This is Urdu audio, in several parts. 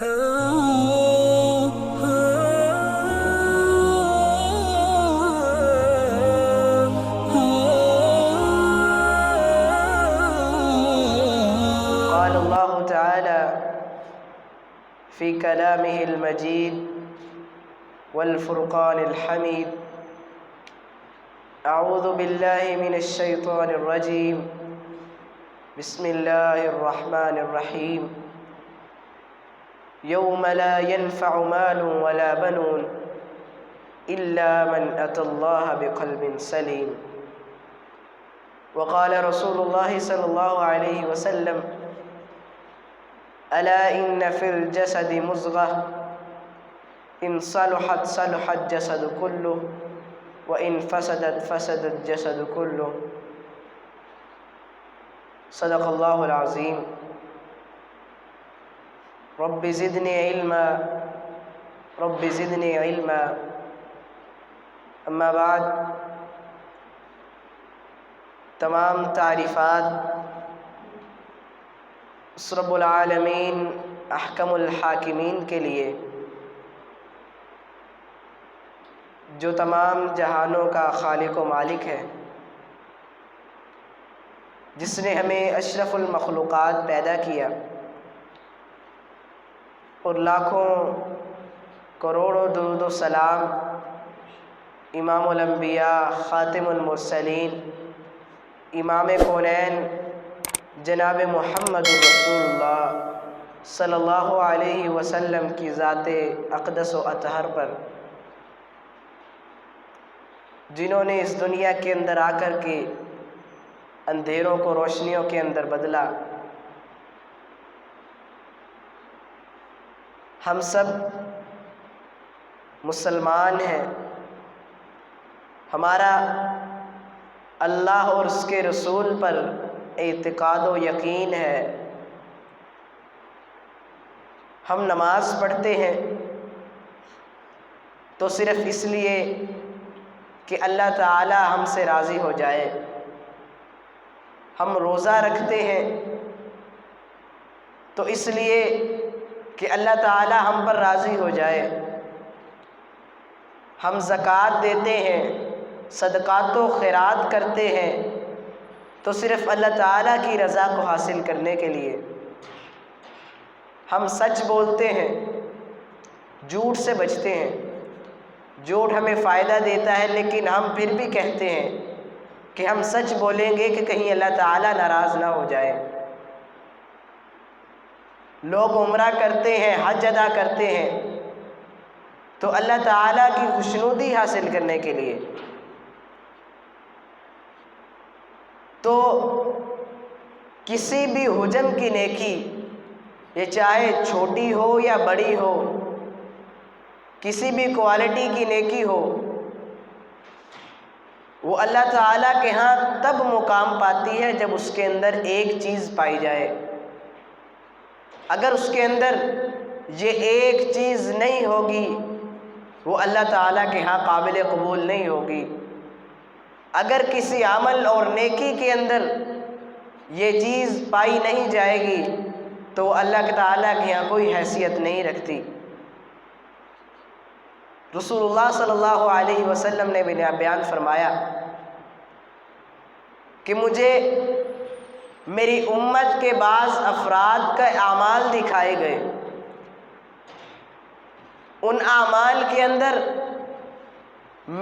قال الله تعالى في كلامه المجيد والفرقان الحميد: أعوذ بالله من الشيطان الرجيم، بسم الله الرحمن الرحيم. يوم لا ينفع مال ولا بنون إلا من أتى الله بقلب سليم. وقال رسول الله صلى الله عليه وسلم: ألا إن في الجسد مضغة إن صلحت صلح الجسد كله وإن فسدت فسد الجسد كله. صدق الله العظيم. رب زدنی علما رب زدنی علما. اما بعد، تمام تعریفات اس رب العالمین احکم الحاکمین کے لیے جو تمام جہانوں کا خالق و مالک ہے، جس نے ہمیں اشرف المخلوقات پیدا کیا اور لاکھوں کروڑوں درود و سلام امام الانبیاء خاتم المرسلین امام کونین جناب محمد رسول اللہ صلی اللہ علیہ وسلم کی ذات اقدس و اطہر پر، جنہوں نے اس دنیا کے اندر آ کر کے اندھیروں کو روشنیوں کے اندر بدلا. ہم سب مسلمان ہیں، ہمارا اللہ اور اس کے رسول پر اعتقاد و یقین ہے. ہم نماز پڑھتے ہیں تو صرف اس لیے کہ اللہ تعالی ہم سے راضی ہو جائے. ہم روزہ رکھتے ہیں تو اس لیے کہ اللہ تعالی ہم پر راضی ہو جائے. ہم زکوٰۃ دیتے ہیں، صدقات و خیرات کرتے ہیں تو صرف اللہ تعالیٰ کی رضا کو حاصل کرنے کے لیے. ہم سچ بولتے ہیں، جھوٹ سے بچتے ہیں. جھوٹ ہمیں فائدہ دیتا ہے، لیکن ہم پھر بھی کہتے ہیں کہ ہم سچ بولیں گے کہ کہیں اللہ تعالیٰ ناراض نہ ہو جائے. لوگ عمرہ کرتے ہیں، حج ادا کرتے ہیں تو اللہ تعالیٰ کی خوشنودی حاصل کرنے کے لیے. تو کسی بھی حجم کی نیکی، یہ چاہے چھوٹی ہو یا بڑی ہو، کسی بھی کوالٹی کی نیکی ہو، وہ اللہ تعالیٰ کے ہاں تب مقام پاتی ہے جب اس کے اندر ایک چیز پائی جائے. اگر اس کے اندر یہ ایک چیز نہیں ہوگی، وہ اللہ تعالیٰ کے ہاں قابل قبول نہیں ہوگی. اگر کسی عمل اور نیکی کے اندر یہ چیز پائی نہیں جائے گی تو وہ اللہ تعالیٰ کے ہاں کوئی حیثیت نہیں رکھتی. رسول اللہ صلی اللہ علیہ وسلم نے بیان فرمایا کہ مجھے میری امت کے بعض افراد کا اعمال دکھائے گئے. ان اعمال کے اندر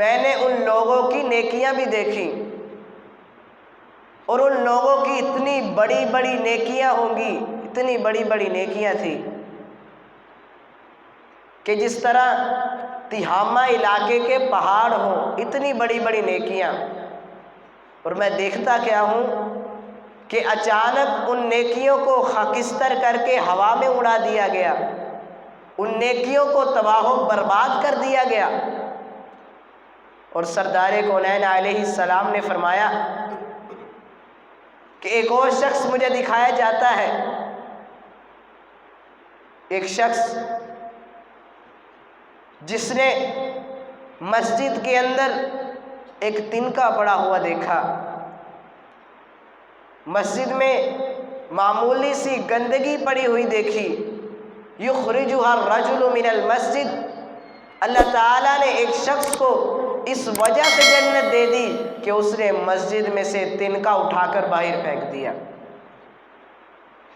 میں نے ان لوگوں کی نیکیاں بھی دیکھی، اور ان لوگوں کی اتنی بڑی بڑی نیکیاں ہوں گی، اتنی بڑی بڑی نیکیاں تھیں کہ جس طرح تہامہ علاقے کے پہاڑ ہوں، اتنی بڑی بڑی نیکیاں. اور میں دیکھتا کیا ہوں کہ اچانک ان نیکیوں کو خاکستر کر کے ہوا میں اڑا دیا گیا، ان نیکیوں کو تباہ و برباد کر دیا گیا. اور سردار کونین علیہ السلام نے فرمایا کہ ایک اور شخص مجھے دکھایا جاتا ہے، ایک شخص جس نے مسجد کے اندر ایک تنکا پڑا ہوا دیکھا. مسجد میں معمولی سی گندگی پڑی ہوئی دیکھی، یخرجها الرجل من المسجد، اللہ تعالیٰ نے ایک شخص کو اس وجہ سے جنت دے دی کہ اس نے مسجد میں سے تنکا اٹھا کر باہر پھینک دیا۔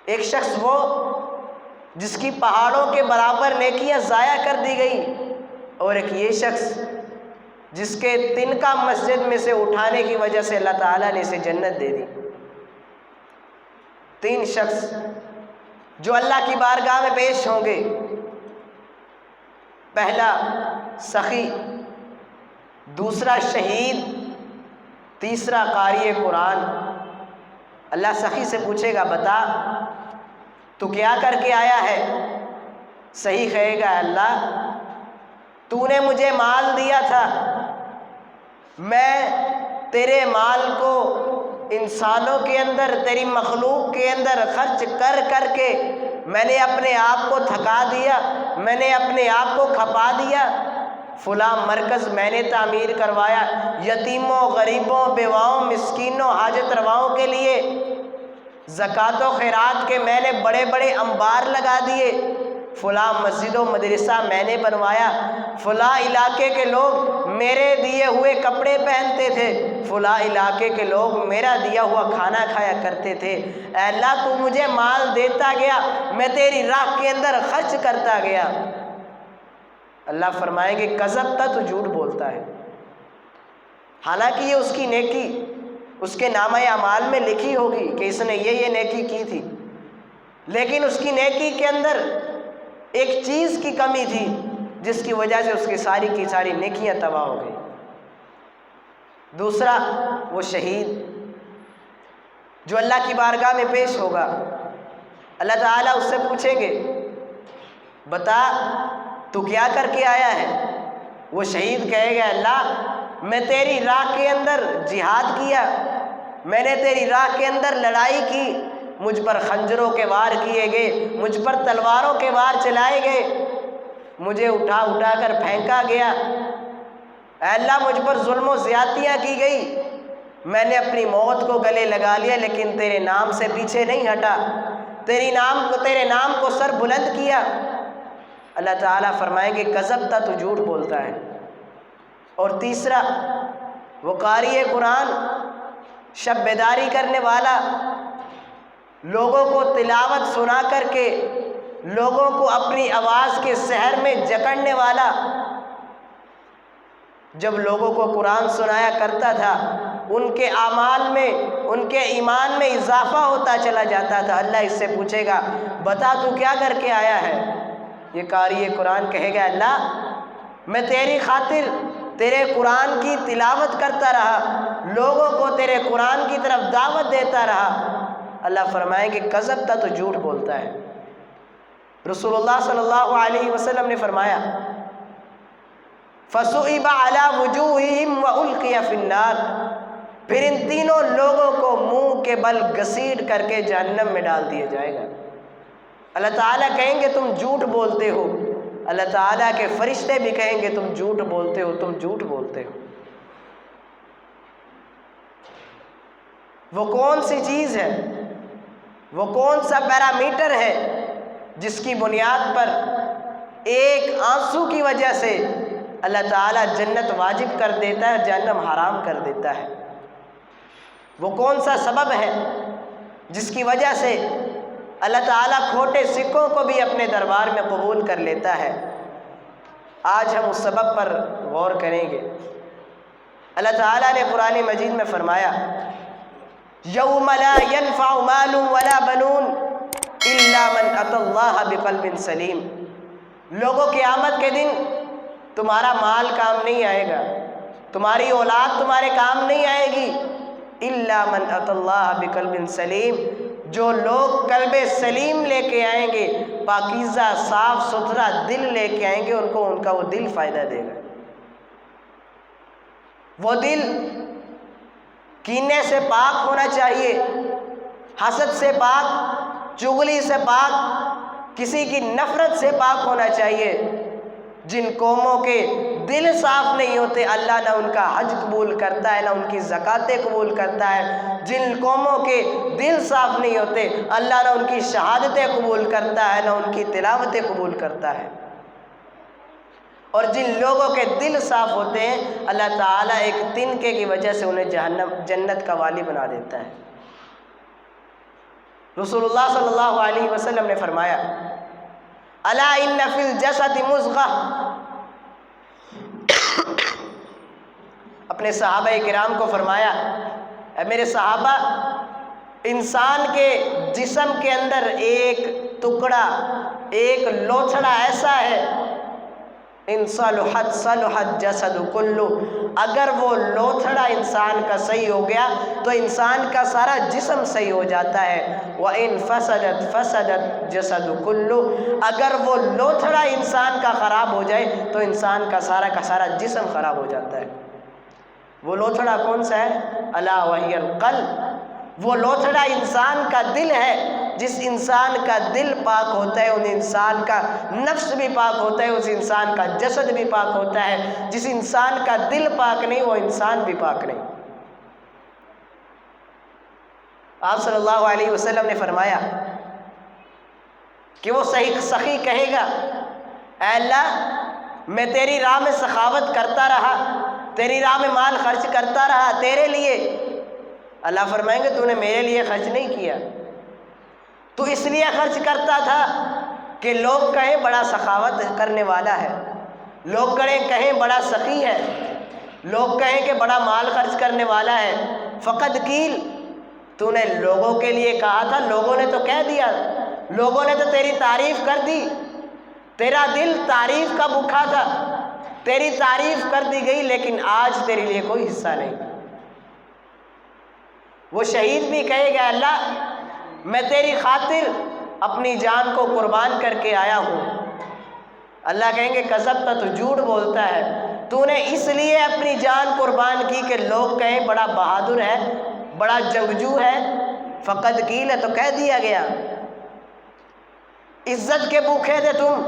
ایک شخص وہ جس کی پہاڑوں کے برابر نیکیاں ضائع کر دی گئی، اور ایک یہ شخص جس کے تنکا مسجد میں سے اٹھانے کی وجہ سے اللہ تعالیٰ نے اسے جنت دے دی۔ 3 شخص جو اللہ کی بارگاہ میں پیش ہوں گے، پہلا سخی، دوسرا شہید، تیسرا قاری قرآن۔ اللہ سخی سے پوچھے گا بتا تو کیا کر کے آیا ہے؟ سخی کہے گا اللہ تو نے مجھے مال دیا تھا، میں تیرے مال کو انسانوں کے اندر، تیری مخلوق کے اندر خرچ کر کر کے میں نے اپنے آپ کو تھکا دیا، میں نے اپنے آپ کو کھپا دیا۔ فلاں مرکز میں نے تعمیر کروایا، یتیموں، غریبوں، بیواؤں، مسکینوں، حاجت رواؤں کے لیے زکوٰۃ و خیرات کے میں نے بڑے بڑے انبار لگا دیے، فلاں مسجد و مدرسہ میں نے بنوایا، فلاں علاقے کے لوگ میرے دیے ہوئے کپڑے پہنتے تھے، فلاں علاقے کے لوگ میرا دیا ہوا کھانا کھایا کرتے تھے۔ اے اللہ تو مجھے مال دیتا گیا، میں تیری راہ کے اندر خرچ کرتا گیا۔ اللہ فرمائیں گے کذبت، تو جھوٹ بولتا ہے، حالانکہ یہ اس کی نیکی اس کے نامہ اعمال میں لکھی ہوگی کہ اس نے یہ نیکی کی تھی، لیکن اس کی نیکی کے اندر ایک چیز کی کمی تھی جس کی وجہ سے اس کی ساری کی ساری نیکیاں تباہ ہو گئی۔ دوسرا وہ شہید جو اللہ کی بارگاہ میں پیش ہوگا، اللہ تعالیٰ اس سے پوچھیں گے بتا تو کیا کر کے آیا ہے؟ وہ شہید کہے گا اللہ میں تیری راہ کے اندر جہاد کیا، میں نے تیری راہ کے اندر لڑائی کی، مجھ پر خنجروں کے وار کیے گئے، مجھ پر تلواروں کے وار چلائے گئے، مجھے اٹھا اٹھا کر پھینکا گیا، اے اللہ مجھ پر ظلم و زیادتیاں کی گئی، میں نے اپنی موت کو گلے لگا لیا لیکن تیرے نام سے پیچھے نہیں ہٹا، تیرے نام کو سر بلند کیا۔ اللہ تعالیٰ فرمائیں گے کذبتا، تو جھوٹ بولتا ہے۔ اور تیسرا وہ قاری قرآن، شب بیداری کرنے والا، لوگوں کو تلاوت سنا کر کے لوگوں کو اپنی آواز کے سحر میں جکڑنے والا، جب لوگوں کو قرآن سنایا کرتا تھا ان کے اعمال میں، ان کے ایمان میں اضافہ ہوتا چلا جاتا تھا۔ اللہ اس سے پوچھے گا بتا تو کیا کر کے آیا ہے؟ یہ قاری قرآن کہے گا اللہ میں تیری خاطر تیرے قرآن کی تلاوت کرتا رہا، لوگوں کو تیرے قرآن کی طرف دعوت دیتا رہا۔ اللہ فرمائیں کہ کذبتا، تو جھوٹ بولتا ہے۔ رسول اللہ صلی اللہ علیہ وسلم نے فرمایا فَصُعِبَ عَلَى وُجُوهِهِمْ وَأُلْقِيَ فِي النَّارِ، پھر ان تینوں لوگوں کو منہ کے بل گھسیٹ کر کے جہنم میں ڈال دیا جائے گا۔ اللہ تعالیٰ کہیں گے تم جھوٹ بولتے ہو، اللہ تعالیٰ کے فرشتے بھی کہیں گے تم جھوٹ بولتے ہو، تم جھوٹ بولتے ہو۔ وہ کون سی چیز ہے، وہ کون سا پیرامیٹر ہے جس کی بنیاد پر ایک آنسو کی وجہ سے اللہ تعالیٰ جنت واجب کر دیتا ہے، جہنم حرام کر دیتا ہے؟ وہ کون سا سبب ہے جس کی وجہ سے اللہ تعالیٰ کھوٹے سکوں کو بھی اپنے دربار میں قبول کر لیتا ہے؟ آج ہم اس سبب پر غور کریں گے۔ اللہ تعالیٰ نے قرآن مجید میں فرمایا یوم لا ينفع مال ولا بنون الا من اتى اللہ بقلب سلیم، لوگوں قیامت کے دن تمہارا مال کام نہیں آئے گا، تمہاری اولاد تمہارے کام نہیں آئے گی، الا من اتى اللہ بقلب سلیم، جو لوگ قلب سلیم لے کے آئیں گے، پاکیزہ صاف ستھرا دل لے کے آئیں گے، ان کا وہ دل فائدہ دے گا۔ وہ دل کینے سے پاک ہونا چاہیے، حسد سے پاک، چغلی سے پاک، کسی کی نفرت سے پاک ہونا چاہیے۔ جن قوموں کے دل صاف نہیں ہوتے اللہ نہ ان کا حج قبول کرتا ہے نہ ان کی زکاتیں قبول کرتا ہے۔ جن قوموں کے دل صاف نہیں ہوتے اللہ نہ ان کی شہادتیں قبول کرتا ہے نہ ان کی تلاوتیں قبول کرتا ہے۔ اور جن لوگوں کے دل صاف ہوتے ہیں اللہ تعالیٰ ایک تنکے کی وجہ سے انہیں جنت کا والی بنا دیتا ہے۔ رسول اللہ صلی اللہ علیہ وسلم نے فرمایا الا ان فی الجسد مضغہ، اپنے صحابہ کرام کو فرمایا اے میرے صحابہ، انسان کے جسم کے اندر ایک ٹکڑا، ایک لوتھڑا ایسا ہے، ان صلحت صلحت جسد کلو، اگر وہ لوتھڑا انسان کا صحیح ہو گیا تو انسان کا سارا جسم صحیح ہو جاتا ہے۔ وَإِن فَسَدَتْ فَسَدَتْ جَسَدُ كُلُّ، اگر وہ لوتھڑا انسان کا خراب ہو جائے تو انسان کا سارا جسم خراب ہو جاتا ہے۔ وہ لوتھڑا کون سا ہے؟ الا وہی القلب، وہ لوتھڑا انسان کا دل ہے۔ جس انسان کا دل پاک ہوتا ہے ان انسان کا نفس بھی پاک ہوتا ہے، اس انسان کا جسد بھی پاک ہوتا ہے۔ جس انسان کا دل پاک نہیں وہ انسان بھی پاک نہیں۔ آپ صلی اللہ علیہ وسلم نے فرمایا کہ وہ سخی کہے گا اے اللہ میں تیری راہ میں سخاوت کرتا رہا، تیری راہ میں مال خرچ کرتا رہا تیرے لیے۔ اللہ فرمائیں گے تو نے میرے لیے خرچ نہیں کیا، تو اس لیے خرچ کرتا تھا کہ لوگ کہیں بڑا سخاوت کرنے والا ہے، لوگ کہیں بڑا سخی ہے، لوگ کہیں کہ بڑا مال خرچ کرنے والا ہے۔ فقد قیل، تو نے لوگوں کے لیے کہا تھا، لوگوں نے تو کہہ دیا، لوگوں نے تو تیری تعریف کر دی، تیرا دل تعریف کا بھوکا تھا، تیری تعریف کر دی گئی، لیکن آج تیرے لیے کوئی حصہ نہیں۔ وہ شہید بھی کہے گا اللہ میں تیری خاطر اپنی جان کو قربان کر کے آیا ہوں۔ اللہ کہیں گے کذبت، تو جھوٹ بولتا ہے، تو نے اس لیے اپنی جان قربان کی کہ لوگ کہیں بڑا بہادر ہے، بڑا جنگجو ہے۔ فقد قیل ہے تو کہہ دیا گیا۔ عزت کے بھوکے تھے تم،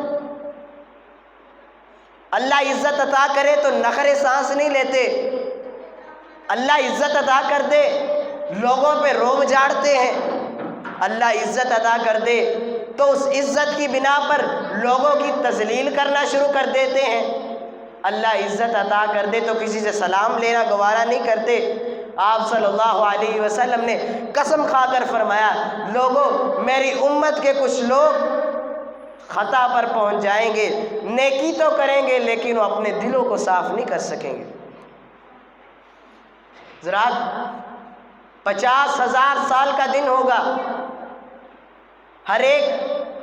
اللہ عزت عطا کرے تو نخرے سانس نہیں لیتے، اللہ عزت عطا کر دے لوگوں پہ روب جھاڑتے ہیں، اللہ عزت عطا کر دے تو اس عزت کی بنا پر لوگوں کی تذلیل کرنا شروع کر دیتے ہیں، اللہ عزت عطا کر دے تو کسی سے سلام لینا گوارا نہیں کرتے۔ آپ صلی اللہ علیہ وسلم نے قسم کھا کر فرمایا لوگوں میری امت کے کچھ لوگ خطا پر پہنچ جائیں گے، نیکی تو کریں گے لیکن وہ اپنے دلوں کو صاف نہیں کر سکیں گے۔ ذرا 50,000 سال کا دن ہوگا، ہر ایک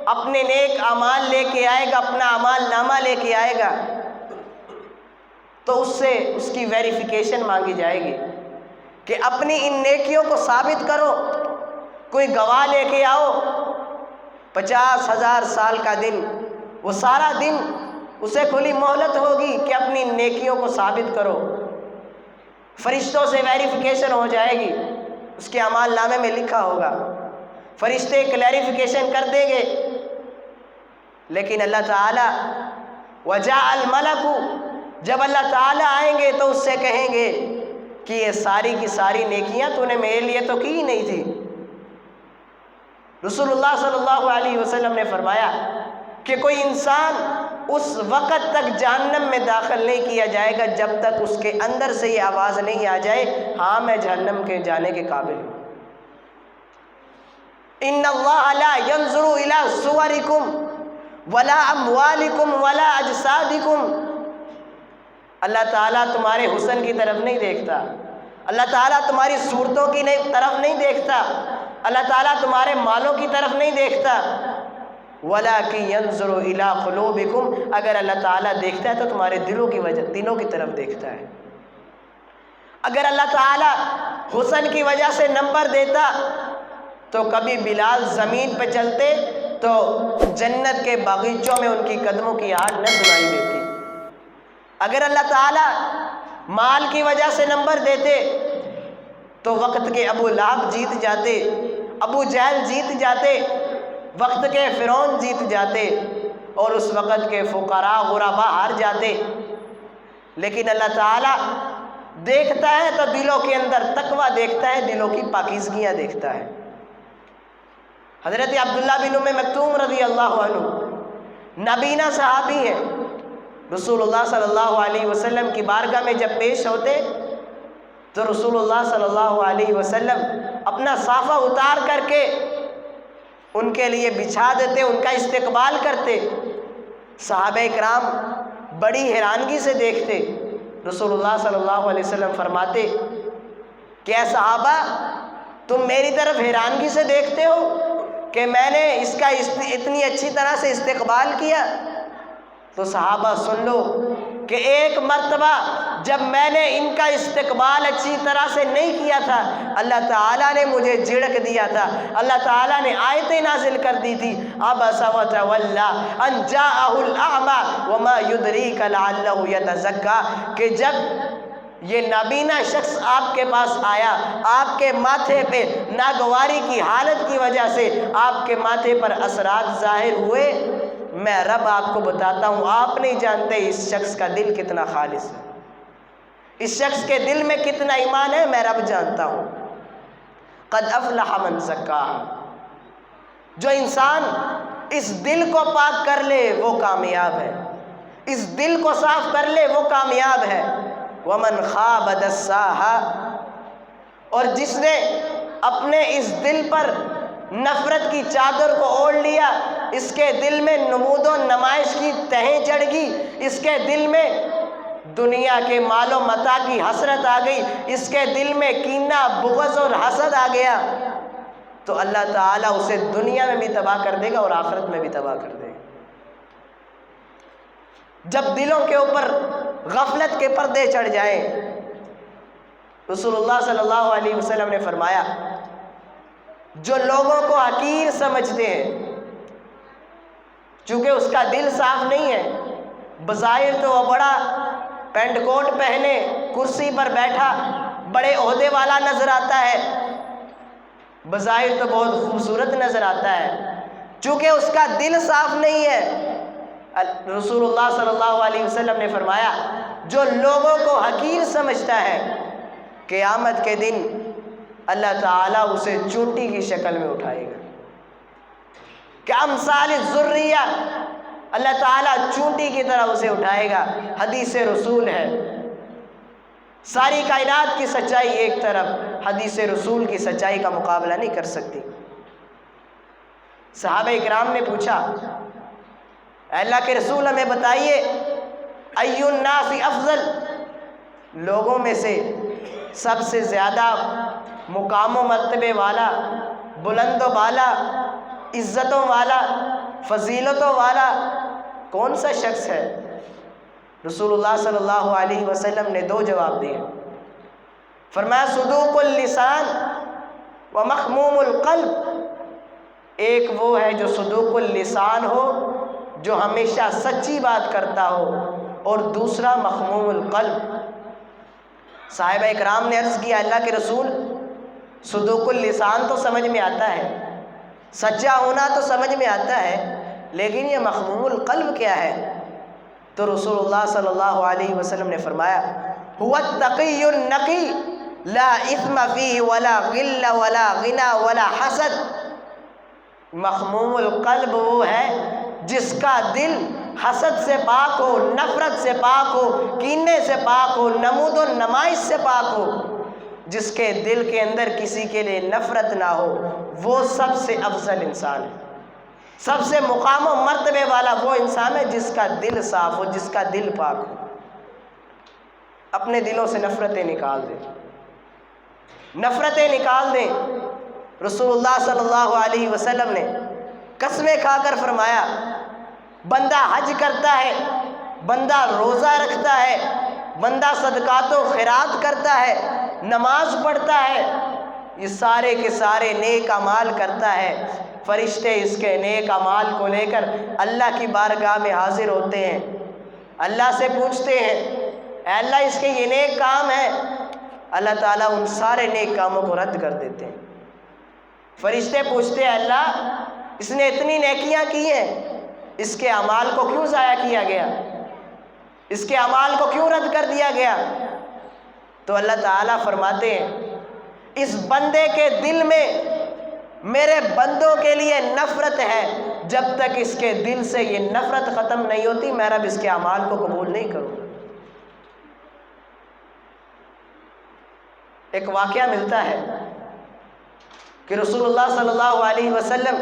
اپنے نیک اعمال لے کے آئے گا، اپنا اعمال نامہ لے کے آئے گا، تو اس سے اس کی ویریفیکیشن مانگی جائے گی کہ اپنی ان نیکیوں کو ثابت کرو، کوئی گواہ لے کے آؤ۔ 50,000 سال کا دن، وہ سارا دن اسے کھلی مہلت ہوگی کہ اپنی نیکیوں کو ثابت کرو، فرشتوں سے ویریفیکیشن ہو جائے گی، اس کے اعمال نامے میں لکھا ہوگا، فرشتے کلیریفیکیشن کر دیں گے۔ لیکن اللہ تعالیٰ وجاء الملک، جب اللہ تعالیٰ آئیں گے تو اس سے کہیں گے کہ یہ ساری کی ساری نیکیاں تو نے میرے لیے تو کی ہی نہیں تھی۔ رسول اللہ صلی اللہ علیہ وسلم نے فرمایا کہ کوئی انسان اس وقت تک جہنم میں داخل نہیں کیا جائے گا جب تک اس کے اندر سے یہ آواز نہیں آ جائے ہاں میں جہنم کے جانے کے قابل ہوں۔ ان اللہ لا ينظر الى صورکم ولا اموالکم ولا اجسادکم، اللہ تعالیٰ تمہارے حسن کی طرف نہیں دیکھتا، اللہ تعالیٰ تمہاری صورتوں کی طرف نہیں دیکھتا، اللہ تعالیٰ تمہارے مالوں کی طرف نہیں دیکھتا، وَلَكِنْ يَنْظُرُ إِلَىٰ قُلُوبِكُمْ، اگر اللہ تعالیٰ دیکھتا ہے تو تمہارے دلوں کی طرف دیکھتا ہے۔ اگر اللہ تعالیٰ حسن کی وجہ سے نمبر دیتا تو کبھی بلال زمین پہ چلتے تو جنت کے باغیچوں میں ان کی قدموں کی آہٹ نہ سنائی دیتی۔ اگر اللہ تعالیٰ مال کی وجہ سے نمبر دیتے تو وقت کے ابو لہب جیت جاتے، ابو جہل جیت جاتے، وقت کے فرعون جیت جاتے۔ اور اس وقت کے فقراء غربا ہار جاتے، لیکن اللہ تعالیٰ دیکھتا ہے تو دلوں کے اندر تقویٰ دیکھتا ہے، دلوں کی پاکیزگیاں دیکھتا ہے۔ حضرت عبداللہ بن ام مکتوم رضی اللہ عنہ نبینا صحابی ہیں، رسول اللہ صلی اللہ علیہ وسلم کی بارگاہ میں جب پیش ہوتے تو رسول اللہ صلی اللہ علیہ وسلم اپنا صافہ اتار کر کے ان کے لیے بچھا دیتے، ان کا استقبال کرتے۔ صحابہ کرام بڑی حیرانگی سے دیکھتے۔ رسول اللہ صلی اللہ علیہ وسلم فرماتے کہ اے صحابہ، تم میری طرف حیرانگی سے دیکھتے ہو کہ میں نے اس کا اتنی اچھی طرح سے استقبال کیا؟ تو صحابہ سن لو کہ ایک مرتبہ جب میں نے ان کا استقبال اچھی طرح سے نہیں کیا تھا، اللہ تعالیٰ نے مجھے جھڑک دیا تھا، اللہ تعالیٰ نے آیتیں نازل کر دی تھی، عبس وتولی ان جاءہ الاعمی وما یدریک لعلہ یتزکی، کہ جب یہ نابینا شخص آپ کے پاس آیا، آپ کے ماتھے پہ ناگواری کی حالت کی وجہ سے آپ کے ماتھے پر اثرات ظاہر ہوئے، میں رب آپ کو بتاتا ہوں، آپ نہیں جانتے اس شخص کا دل کتنا خالص ہے، اس شخص کے دل میں کتنا ایمان ہے، میں رب جانتا ہوں۔ قد افلح من زکاہا، جو انسان اس دل کو پاک کر لے وہ کامیاب ہے، اس دل کو صاف کر لے وہ کامیاب ہے۔ ومن خاب دساہا، اور جس نے اپنے اس دل پر نفرت کی چادر کو اوڑھ لیا، اس کے دل میں نمود و نمائش کی تہیں چڑھ گئی، اس کے دل میں دنیا کے مال و متاع کی حسرت آ گئی، اس کے دل میں کینہ، بغض اور حسد آ گیا، تو اللہ تعالیٰ اسے دنیا میں بھی تباہ کر دے گا اور آخرت میں بھی تباہ کر دے گا۔ جب دلوں کے اوپر غفلت کے پردے چڑھ جائیں، رسول اللہ صلی اللہ علیہ وسلم نے فرمایا جو لوگوں کو حقیر سمجھتے ہیں، چونکہ اس کا دل صاف نہیں ہے، بظاہر تو وہ بڑا پینٹ کوٹ پہنے کرسی پر بیٹھا بڑے عہدے والا نظر آتا ہے، بظاہر تو بہت خوبصورت نظر آتا ہے، چونکہ اس کا دل صاف نہیں ہے۔ رسول اللہ صلی اللہ علیہ وسلم نے فرمایا جو لوگوں کو حقیر سمجھتا ہے، قیامت کے دن اللہ تعالیٰ اسے چونٹی کی شکل میں اٹھائے گا، کہ امثال الذریہ، اللہ تعالیٰ چونٹی کی طرح اسے اٹھائے گا۔ حدیث رسول ہے، ساری کائنات کی سچائی ایک طرف، حدیث رسول کی سچائی کا مقابلہ نہیں کر سکتی۔ صحابہ کرام نے پوچھا اے اللہ کے رسول ہمیں بتائیے ای الناس افضل، لوگوں میں سے سب سے زیادہ مقام و مرتبے والا، بلند و بالا، عزتوں والا، فضیلتوں والا کون سا شخص ہے؟ رسول اللہ صلی اللہ علیہ وسلم نے دو جواب دیے، فرمایا صدوق اللسان و مخموم القلب، ایک وہ ہے جو صدوق اللسان ہو، جو ہمیشہ سچی بات کرتا ہو، اور دوسرا مخموم القلب۔ صحابہ اکرام نے عرض کیا اللہ کے رسول صدوق اللسان تو سمجھ میں آتا ہے، سچا ہونا تو سمجھ میں آتا ہے، لیکن یہ مخموم القلب کیا ہے؟ تو رسول اللہ صلی اللہ علیہ وسلم نے فرمایا هو التقی النقی لا اثم فیہ ولا غل ولا غنا ولا حسد، مخموم القلب وہ ہے جس کا دل حسد سے پاک ہو، نفرت سے پاک ہو، کینے سے پاک ہو، نمود و نمائش سے پاک ہو، جس کے دل کے اندر کسی کے لیے نفرت نہ ہو، وہ سب سے افضل انسان ہے، سب سے مقام و مرتبے والا وہ انسان ہے جس کا دل صاف ہو، جس کا دل پاک ہو۔ اپنے دلوں سے نفرتیں نکال دیں، نفرتیں نکال دیں۔ رسول اللہ صلی اللہ علیہ وسلم نے قسمیں کھا کر فرمایا بندہ حج کرتا ہے، بندہ روزہ رکھتا ہے، بندہ صدقات و خیرات کرتا ہے، نماز پڑھتا ہے، یہ سارے کے سارے نیک اعمال کرتا ہے، فرشتے اس کے نیک اعمال کو لے کر اللہ کی بارگاہ میں حاضر ہوتے ہیں، اللہ سے پوچھتے ہیں اے اللہ اس کے یہ نیک کام ہیں، اللہ تعالیٰ ان سارے نیک کاموں کو رد کر دیتے ہیں۔ فرشتے پوچھتے ہیں اللہ اس نے اتنی نیکیاں کی ہیں، اس کے اعمال کو کیوں ضائع کیا گیا؟ اس کے اعمال کو کیوں رد کر دیا گیا؟ تو اللہ تعالیٰ فرماتے ہیں اس بندے کے دل میں میرے بندوں کے لیے نفرت ہے، جب تک اس کے دل سے یہ نفرت ختم نہیں ہوتی میں رب اس کے اعمال کو قبول نہیں کروں گا۔ ایک واقعہ ملتا ہے کہ رسول اللہ صلی اللہ علیہ وسلم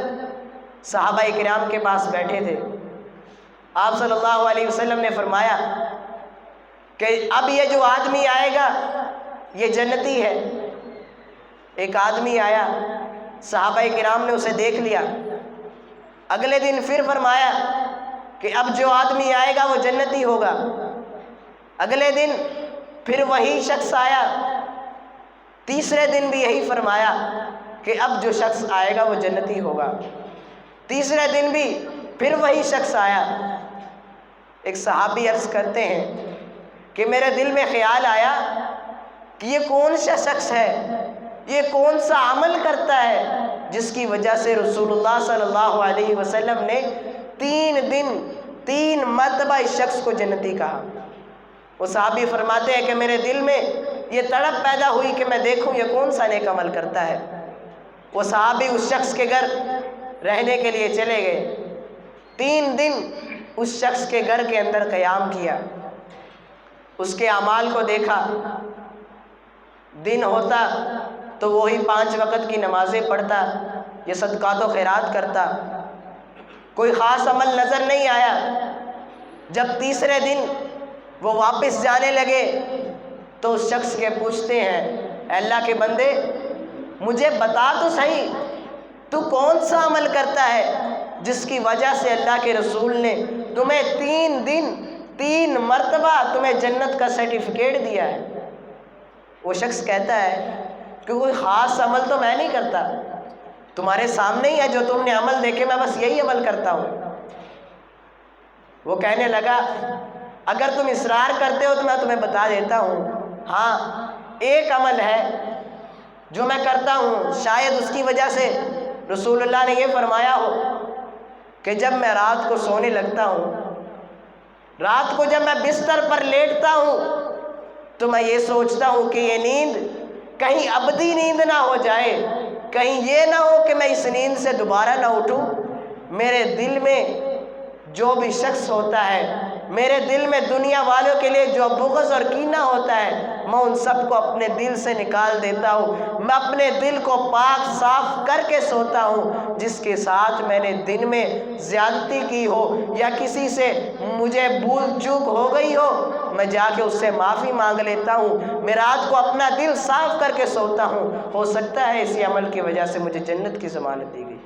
صحابہ کرام کے پاس بیٹھے تھے۔ آپ صلی اللہ علیہ وسلم نے فرمایا کہ اب یہ جو آدمی آئے گا یہ جنتی ہے۔ ایک آدمی آیا، صحابہ کرام نے اسے دیکھ لیا۔ اگلے دن پھر فرمایا کہ اب جو آدمی آئے گا وہ جنتی ہوگا۔ اگلے دن پھر وہی شخص آیا، تیسرے دن بھی یہی فرمایا کہ اب جو شخص آئے گا وہ جنتی ہوگا۔ تیسرے دن بھی پھر وہی شخص آیا۔ ایک صحابی عرض کرتے ہیں کہ میرے دل میں خیال آیا کہ یہ کون سا شخص ہے، یہ کون سا عمل کرتا ہے جس کی وجہ سے رسول اللہ صلی اللہ علیہ وسلم نے 3 دن 3 مرتبہ اس شخص کو جنتی کہا۔ وہ صحابی فرماتے ہیں کہ میرے دل میں یہ تڑپ پیدا ہوئی کہ میں دیکھوں یہ کون سا نیک عمل کرتا ہے۔ وہ صحابی اس شخص کے گھر رہنے کے لیے چلے گئے۔ 3 دن اس شخص کے گھر کے اندر قیام کیا، اس کے اعمال کو دیکھا۔ دن ہوتا تو وہی 5 وقت کی نمازیں پڑھتا، یہ صدقات و خیرات کرتا، کوئی خاص عمل نظر نہیں آیا۔ جب تیسرے دن وہ واپس جانے لگے تو اس شخص کے پوچھتے ہیں اے اللہ کے بندے مجھے بتا تو صحیح تو کون سا عمل کرتا ہے جس کی وجہ سے اللہ کے رسول نے تمہیں 3 دن 3 مرتبہ تمہیں جنت کا سرٹیفکیٹ دیا ہے۔ وہ شخص کہتا ہے کہ کوئی خاص عمل تو میں نہیں کرتا، تمہارے سامنے ہی ہے جو تم نے عمل دیکھے، میں بس یہی عمل کرتا ہوں۔ وہ کہنے لگا اگر تم اصرار کرتے ہو تو میں تمہیں بتا دیتا ہوں، ہاں ایک عمل ہے جو میں کرتا ہوں، شاید اس کی وجہ سے رسول اللہ نے یہ فرمایا ہو کہ جب میں رات کو سونے لگتا ہوں، رات کو جب میں بستر پر لیٹتا ہوں تو میں یہ سوچتا ہوں کہ یہ نیند کہیں ابدی نیند نہ ہو جائے، کہیں یہ نہ ہو کہ میں اس نیند سے دوبارہ نہ اٹھوں۔ میرے دل میں جو بھی شخص ہوتا ہے، میرے دل میں دنیا والوں کے لیے جو بغض اور کینہ ہوتا ہے، میں ان سب کو اپنے دل سے نکال دیتا ہوں۔ میں اپنے دل کو پاک صاف کر کے سوتا ہوں۔ جس کے ساتھ میں نے دن میں زیادتی کی ہو یا کسی سے مجھے بھول چوک ہو گئی ہو، میں جا کے اس سے معافی مانگ لیتا ہوں۔ میں رات کو اپنا دل صاف کر کے سوتا ہوں، ہو سکتا ہے اسی عمل کی وجہ سے مجھے جنت کی ضمانت دی گئی۔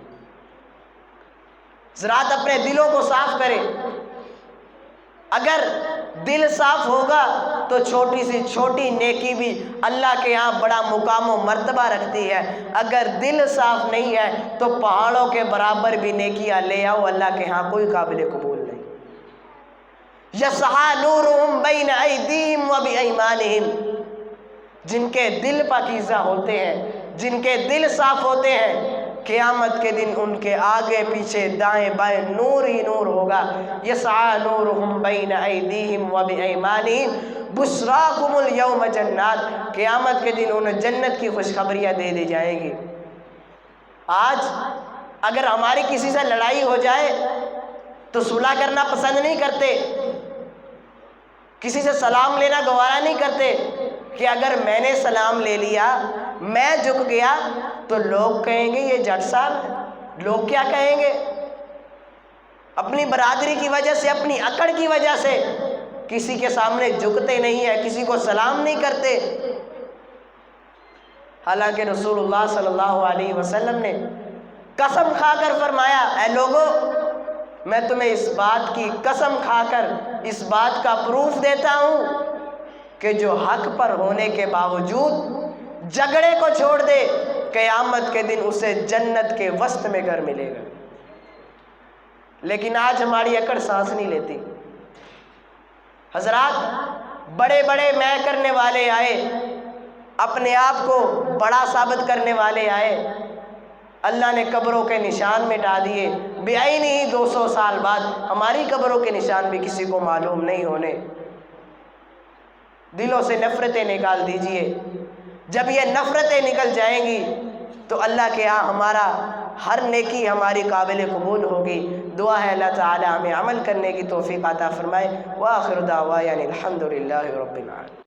ذرات اپنے دلوں کو صاف کریں۔ اگر دل صاف ہوگا تو چھوٹی سی چھوٹی نیکی بھی اللہ کے ہاں بڑا مقام و مرتبہ رکھتی ہے۔ اگر دل صاف نہیں ہے تو پہاڑوں کے برابر بھی نیکیاں لے آؤ، اللہ کے ہاں کوئی قابل قبول نہیں۔ یسعی نورہم بین ایدیہم و بایمانہم، جن کے دل پاکیزہ ہوتے ہیں، جن کے دل صاف ہوتے ہیں، قیامت کے دن ان کے آگے پیچھے دائیں بائیں نور ہی نور ہوگا۔ یسعی نورہم بین ایدیہم و بایمانہم بشراکم الیوم جنات، قیامت کے دن انہیں جنت کی خوشخبریاں دے دی جائیں گی۔ آج اگر ہماری کسی سے لڑائی ہو جائے تو صلح کرنا پسند نہیں کرتے، کسی سے سلام لینا گوارا نہیں کرتے کہ اگر میں نے سلام لے لیا، میں جھک گیا تو لوگ کہیں گے یہ جٹ صاحب ہے، لوگ کیا کہیں گے۔ اپنی برادری کی وجہ سے، اپنی اکڑ کی وجہ سے کسی کے سامنے جھکتے نہیں ہیں، کسی کو سلام نہیں کرتے۔ حالانکہ رسول اللہ صلی اللہ علیہ وسلم نے قسم کھا کر فرمایا اے لوگو میں تمہیں اس بات کی قسم کھا کر اس بات کا پروف دیتا ہوں کہ جو حق پر ہونے کے باوجود جھگڑے کو چھوڑ دے، قیامت کے دن اسے جنت کے وسط میں گھر ملے گا۔ لیکن آج ہماری اکڑ سانس نہیں لیتی۔ حضرات بڑے بڑے میں کرنے والے آئے، اپنے آپ کو بڑا ثابت کرنے والے آئے، اللہ نے قبروں کے نشان مٹا دیے، بعین ہی 200 سال بعد ہماری قبروں کے نشان بھی کسی کو معلوم نہیں ہونے۔ دلوں سے نفرتیں نکال دیجئے، جب یہ نفرتیں نکل جائیں گی تو اللہ کے ہاں ہمارا ہر نیکی ہماری قابل قبول ہوگی۔ دعا ہے اللہ تعالی ہمیں عمل کرنے کی توفیق عطا فرمائے۔ وآخر دعوانا الحمد للہ رب العالمین۔